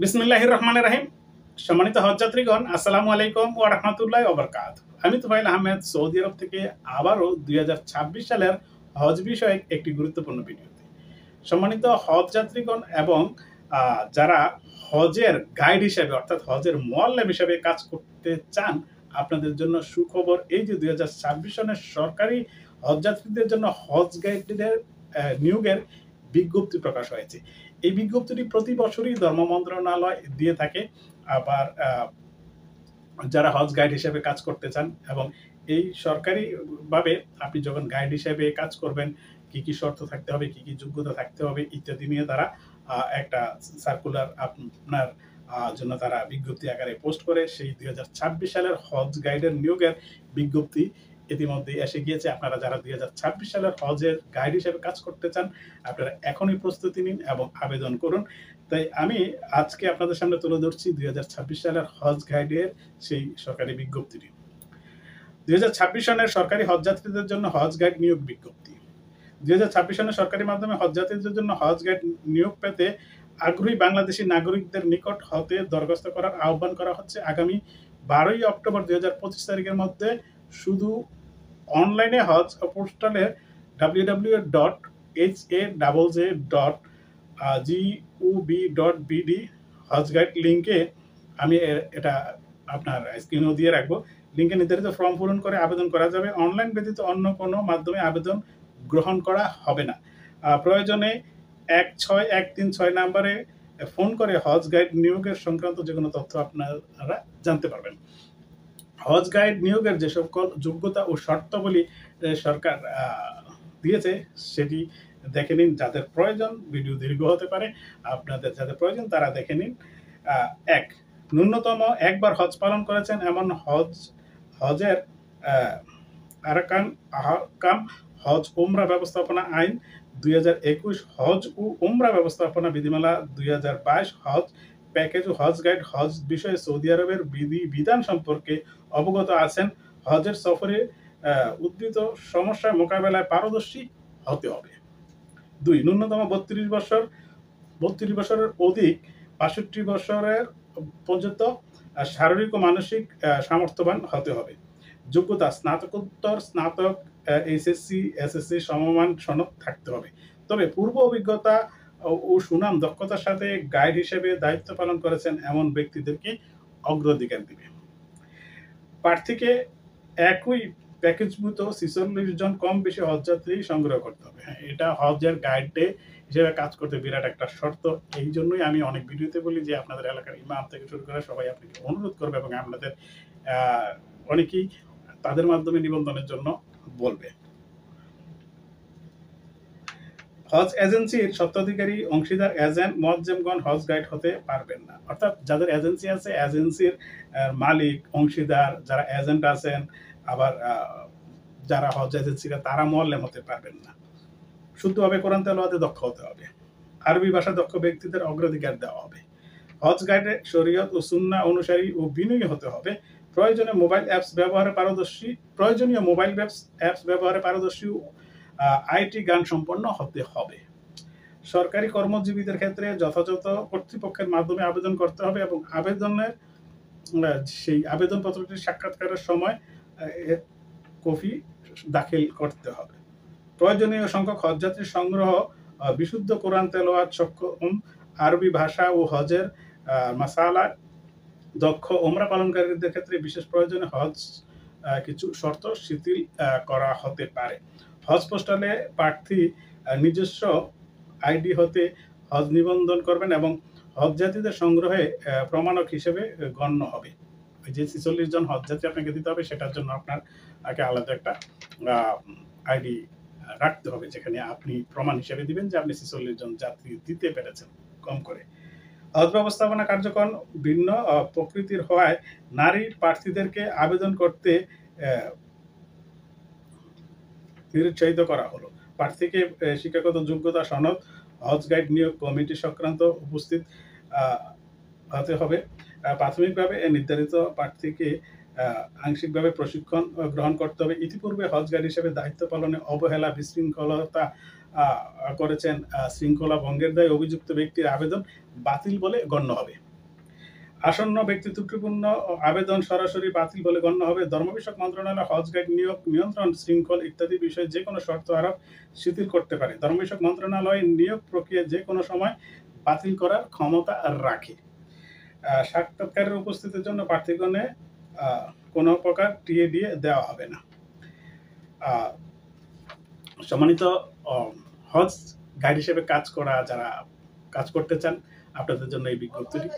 বিসমিল্লাহির রহমানির রহিম। সম্মানিত হজযাত্রীগণ, আসসালামু আলাইকুম ওয়া রাহমাতুল্লাহি ওয়া বারাকাতুহু। আমি তুফাইল আহমেদ সৌদি আরব থেকে আবারও ২০২৬ সালের হজ বিষয়ক একটি গুরুত্বপূর্ণ ভিডিওতে। সম্মানিত হজযাত্রীগণ এবং যারা হজের গাইড হিসেবে অর্থাৎ হজের মুআল্লিম হিসেবে কাজ করতে চান, আপনাদের জন্য সুখবর এই যে ২০২৬ সনের সরকারি হজযাত্রীদের জন্য হজ গাইডদের নিয়োগের বিজ্ঞপ্তি প্রকাশ হয়েছে। এই বিজ্ঞপ্তিটি প্রতি বছরই ধর্ম মন্ত্রণালয় দিয়ে থাকে। আবার যারা হজ গাইড হিসেবে কাজ করতে চান এবং এই সরকারিভাবে আপনি যখন গাইড হিসেবে কাজ করবেন, কি কি শর্ত থাকতে হবে, কি কি যোগ্যতা থাকতে হবে ইত্যাদি নিয়ে তারা একটা সার্কুলার আপনার জন্য তারা বিজ্ঞপ্তি আকারে পোস্ট করে। সেই ২০২৬ সালের হজ গাইডের নিয়োগের বিজ্ঞপ্তি ইতিমধ্যে এসে গিয়েছে। আপনারা যারা ২০২৬ সালের হজের গাইড হিসেবে কাজ করতে চান, আপনারা এখনই প্রস্তুতি নিন এবং আবেদন করুন। তাই আমি আজকে আপনাদের সামনে তুলে ধরছি ২০২৬ সালের হজ গাইডের সেই সরকারি বিজ্ঞপ্তিটি। ২০২৬ সনের সরকারি হজযাত্রীদের জন্য হজ গাইড নিয়োগ বিজ্ঞপ্তি। ২০২৬ সনের সরকারি মাধ্যমে হজযাত্রীদের জন্য হজ গাইড নিয়োগ পেতে আগ্রহী বাংলাদেশি নাগরিকদের নিকট হতে দরখাস্ত করার আহ্বান করা হচ্ছে। আগামী ১২ই অক্টোবর ২০২৫ তারিখের মধ্যে শুধু অনলাইনে হজ পোর্টালে www.hajj.gov.bd হজ গাইড লিঙ্কে আমি এটা আপনার স্ক্রিনেও দিয়ে রাখবো। লিঙ্কে নির্ধারিত ফর্ম পূরণ করে আবেদন করা যাবে। অনলাইন ব্যতীত অন্য কোনো মাধ্যমে আবেদন গ্রহণ করা হবে না। প্রয়োজনে ১৬১৩৬ নাম্বারে ফোন করে হজ গাইড নিয়োগের সংক্রান্ত যে কোনো তথ্য আপনারা জানতে পারবেন। হজ গাইড নিয়োগের যে সকল যোগ্যতা ও শর্তাবলী সরকার দিয়েছে সেটি দেখে নিন। যাদের প্রয়োজন, ভিডিও দীর্ঘ হতে পারে, আপনাদের যাদের প্রয়োজন তারা দেখে নিন। ১. ন্যূনতম একবার হজ পালন করেছেন এমন হজের আহকাম হজ উমরা ব্যবস্থাপনা আইন ২০২১, হজ ও উমরা ব্যবস্থাপনা বিধিমালা ২০২২, হজ প্যাকেজ ও হজ গাইড হজ বিষয়ে সৌদি আরবের বিধান সম্পর্কে অবগত আছেন। হজের সফরে উদ্ভূত সমস্যা মোকাবেলায় পারদর্শী হতে হবে। ২. ন্যূনতম ৩২ বছরের অধিক ৬২ বছরের পর্যন্ত শারীরিক ও মানসিক সামর্থ্যবান হতে হবে। যোগ্যতা স্নাতকোত্তর, স্নাতক, এইচএসসি, এসএসসি সমমান সনদ থাকতে হবে। তবে পূর্ব অভিজ্ঞতা ও সুনাম দক্ষতার সাথে গাইড হিসেবে দায়িত্ব পালন করেছেন এমন ব্যক্তিদেরকে অগ্রাধিকার দিবে। প্রার্থীকে একই প্যাকেজভুক্ত ৪৬ জন কম বেশি হজযাত্রী সংগ্রহ করতে হবে। হ্যাঁ, এটা হজের গাইডে হিসেবে কাজ করতে বিরাট একটা শর্ত। এই জন্যই আমি অনেক ভিডিওতে বলি যে আপনাদের এলাকার ইমাম থেকে শুরু করে সবাই আপনাকে অনুরোধ করবে এবং আপনাদের অনেকেই তাদের মাধ্যমে নিবন্ধনের জন্য বলবে। হজ এজেন্সির স্বত্বাধিকারী অংশীদার এজেন্ট মুয়াজ্জেমগণ হজ গাইড হতে পারবেন না। অর্থাৎ যাদের এজেন্সি আছে, এজেন্সির মালিক, অংশীদার, যারা এজেন্ট আছেন, আবার যারা হজ এজেন্সিরা, তারা মুআল্লিম হতে পারবেন না। শুদ্ধভাবে কোরআন তেলাওয়াতে দক্ষ হতে হবে। আরবি ভাষা দক্ষ ব্যক্তিদের অগ্রাধিকার দেওয়া হবে। হজ গাইডে শরীয়ত ও সুন্নাহ অনুসারী ও বিনয়ী হতে হবে। প্রয়োজনীয় মোবাইল অ্যাপস ব্যবহারে পারদর্শী আইটি জ্ঞান সম্পন্ন হতে হবে। সরকারি কর্মজীবীদের ক্ষেত্রে যথাযথ কর্তৃপক্ষের মাধ্যমে আবেদন করতে হবে এবং সেই আবেদনপত্রটি সাক্ষাৎকারের সময় কপি দাখিল করতে হবে। প্রয়োজনীয় সংখ্যক হজযাত্রী সংগ্রহ, বিশুদ্ধ কোরআন তেলাওয়াত সক্ষম, আরবি ভাষা ও হজের মাসালা দক্ষ উমরা পালনকারীদের ক্ষেত্রে বিশেষ প্রয়োজনে হজ কিছু শর্ত শিথিল করা হতে পারে। হজ পোস্টালে প্রার্থী নিজস্ব আইডি হতে হজ নিবন্ধন করবেন এবং হজযাত্রীদের সংগ্রহে প্রমাণক হিসেবে গণ্য হবে। ওই যে ৪৬ জন হজযাত্রী আপনাকে দিতে হবে, সেটার জন্য আপনাকে আলাদা একটা আইডি রাখতে হবে, যেখানে আপনি প্রমাণ হিসেবে দিবেন যে আপনি ৪৬ জন যাত্রী দিতে পেরেছেন কম করে। হজ ব্যবস্থাপনা কার্যক্রম ভিন্ন প্রকৃতির হওয়ায় নারী প্রার্থীদেরকে আবেদন করতে নিরুৎসাহিত করা হলো। প্রার্থীকে শিক্ষাগত যোগ্যতা সনদ, হজ গাইড নিয়োগ কমিটি সংক্রান্ত উপস্থিত হতে হবে। প্রাথমিকভাবে নির্ধারিত প্রার্থীকে আংশিকভাবে প্রশিক্ষণ গ্রহণ করতে হবে। ইতিপূর্বে হজ গাইড হিসেবে দায়িত্ব পালনে অবহেলা, বিশৃঙ্খলতা করেছেন, শৃঙ্খলা ভঙ্গের দায়ে অভিযুক্ত ব্যক্তির আবেদন বাতিল বলে গণ্য হবে। আসন্ন ব্যক্তি ত্রুটিপূর্ণ আবেদন সরাসরি বাতিল বলে গণ্য হবে। ধর্ম বিষয়ক মন্ত্রণালয় হজ গাইড নিয়োগ, নিয়ন্ত্রণ, শৃঙ্খল ইত্যাদি বিষয়ে যে কোনো শর্ত আরোপ শিথিল করতে পারে। ধর্ম বিষয়ক মন্ত্রণালয় নিয়োগ প্রক্রিয়া যে কোনো সময় বাতিল করার ক্ষমতা রাখে। সাক্ষাৎকারের উপস্থিতির জন্য প্রার্থীগণে কোনো প্রকার টিএডিএ দেওয়া হবে না। সম্মানিত হজ গাইড হিসেবে কাজ করতে চান, আপনাদের জন্য এই বিজ্ঞপ্তিটি।